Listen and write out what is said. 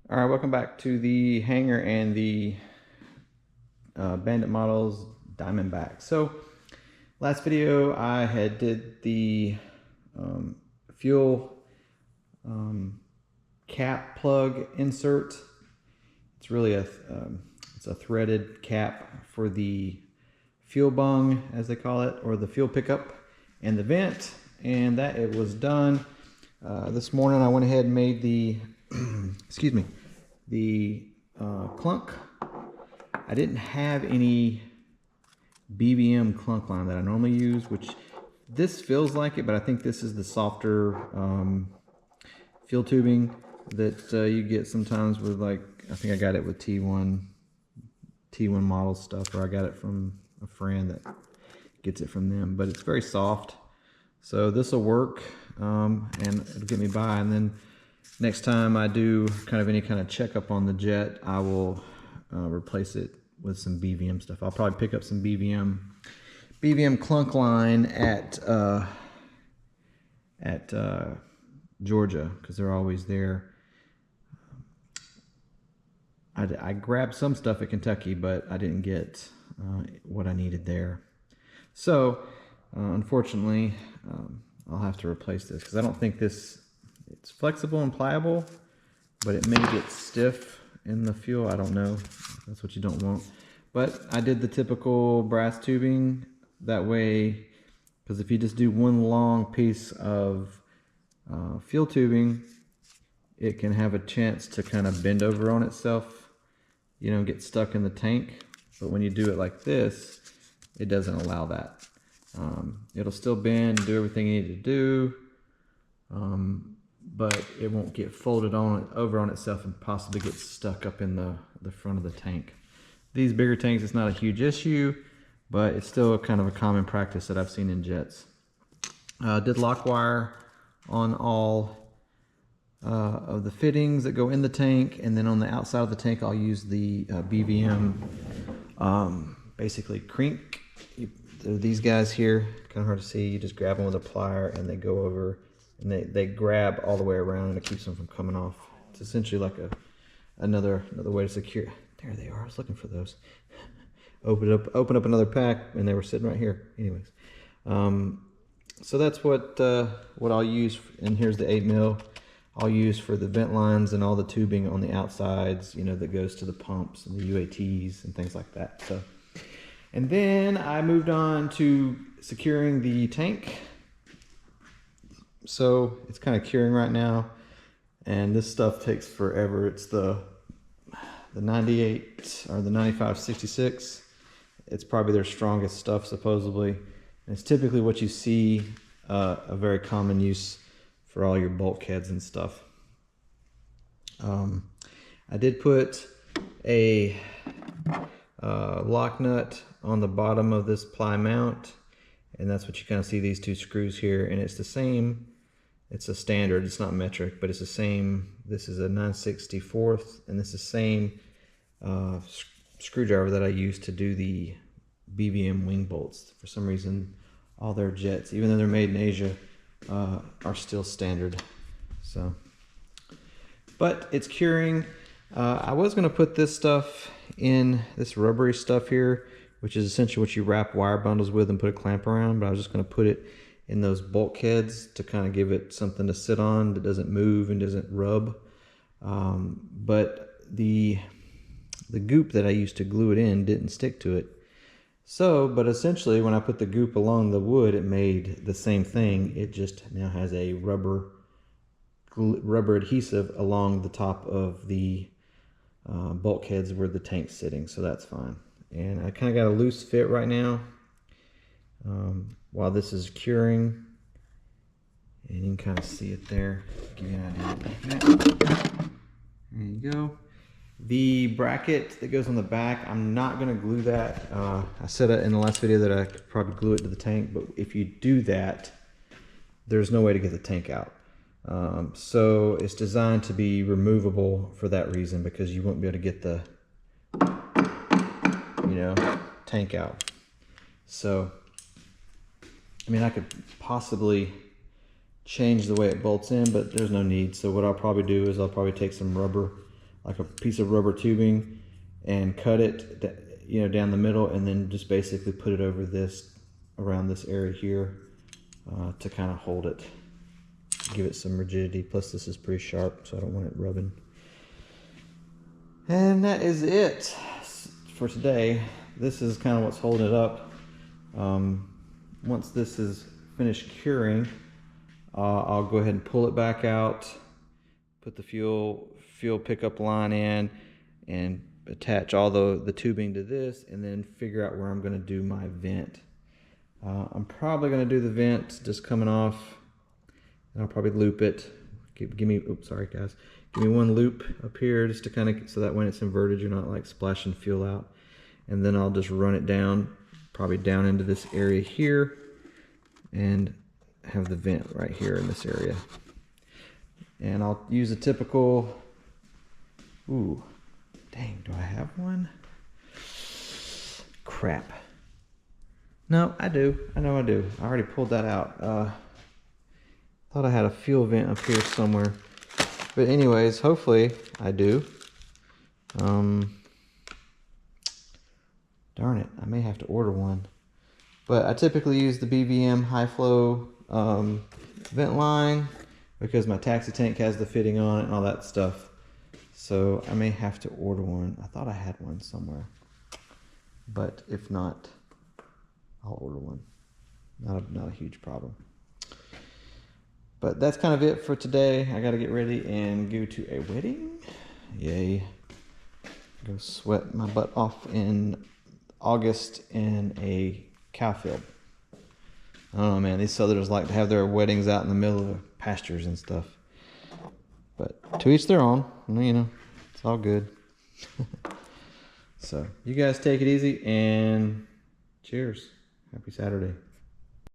All right, welcome back to the hanger and the Bandit Models Diamond Back. So last video I had did the fuel cap plug insert. It's really it's a threaded cap for the fuel bung, as they call it, or the fuel pickup and the vent, and that it was done. This morning I went ahead and made the excuse me, the clunk. I didn't have any BVM clunk line that I normally use, which this feels like it, but I think this is the softer fuel tubing that you get sometimes with, like, I think I got it with T1 model stuff, or I got it from a friend that gets it from them, but it's very soft. So this will work, and it'll get me by. And then next time I do any kind of checkup on the jet, I will replace it with some BVM stuff. I'll probably pick up some BVM clunk line at Georgia, because they're always there. I grabbed some stuff at Kentucky, but I didn't get what I needed there. So unfortunately, I'll have to replace this, because I don't think it's flexible and pliable, but it may get stiff in the fuel. I don't know. That's what you don't want. But I did the typical brass tubing that way, because if you just do one long piece of fuel tubing, it can have a chance to kind of bend over on itself, you know, get stuck in the tank. But when you do it like this, it doesn't allow that. It'll still bend, do everything you need to do, but it won't get folded over on itself and possibly get stuck up in the front of the tank. These bigger tanks, it's not a huge issue, but it's still kind of a common practice that I've seen in jets. Did lock wire on all of the fittings that go in the tank, and then on the outside of the tank I'll use the BVM basically crink. These guys here, kind of hard to see, you just grab them with a plier and they go over, and they grab all the way around, and it keeps them from coming off. It's essentially like another way to secure. There they are. I was looking for those. Open up another pack, and they were sitting right here. Anyways, so that's what I'll use. And here's the 8 mil I'll use for the vent lines and all the tubing on the outsides, you know, that goes to the pumps and the UATs and things like that. So, and then I moved on to securing the tank. So it's kind of curing right now, and this stuff takes forever. It's the 98 or the 9566. It's probably their strongest stuff, supposedly. And it's typically what you see a very common use for all your bulkheads and stuff. I did put a lock nut on the bottom of this ply mount, and that's what you kind of see, these two screws here, and it's the same. It's a standard, it's not metric, but it's the same. This is a 9/64, and this is the same screwdriver that I use to do the BVM wing bolts. For some reason, all their jets, even though they're made in Asia, are still standard. So, but it's curing. I was going to put this stuff in, this rubbery stuff here, which is essentially what you wrap wire bundles with and put a clamp around, but I was just going to put it in those bulkheads to kind of give it something to sit on that doesn't move and doesn't rub. But the goop that I used to glue it in didn't stick to it. So, but essentially when I put the goop along the wood, it made the same thing. It just now has a rubber adhesive along the top of the bulkheads where the tank's sitting, so that's fine. And I kind of got a loose fit right now while this is curing, and you can kind of see it there. Give you an idea. There you go. The bracket that goes on the back, I'm not going to glue that. I said in the last video that I could probably glue it to the tank, but if you do that, there's no way to get the tank out. So it's designed to be removable for that reason, because you won't be able to get the, you know, tank out. So, I mean, I could possibly change the way it bolts in, but there's no need. So what I'll probably do is I'll probably take some rubber like a piece of rubber tubing and cut it, you know, down the middle, and then just basically put it over this, around this area here, to kind of hold it, give it some rigidity. Plus this is pretty sharp, so I don't want it rubbing. And that is it for today. This is kind of what's holding it up. Once this is finished curing, I'll go ahead and pull it back out, put the fuel pickup line in, and attach all the tubing to this, and then figure out where I'm going to do my vent. I'm probably going to do the vent just coming off, and I'll probably loop it. Give me, oops, sorry guys. Give me one loop up here just to kind of, so that when it's inverted, you're not like splashing fuel out. And then I'll just run it down, probably down into this area here, and have the vent right here in this area. And I'll use a typical, ooh, dang, do I have one? Crap. No, I do. I know I do. I already pulled that out. Thought I had a fuel vent up here somewhere. But anyways, hopefully I do. Darn it, I may have to order one. But I typically use the BVM high flow vent line because my taxi tank has the fitting on it and all that stuff. So I may have to order one. I thought I had one somewhere. But if not, I'll order one. Not a huge problem. But that's kind of it for today. I gotta get ready and go to a wedding. Yay. Go sweat my butt off in August in a cow field. I don't know, man. These Southerners like to have their weddings out in the middle of the pastures and stuff. But to each their own. You know, it's all good. So, you guys take it easy and cheers. Happy Saturday.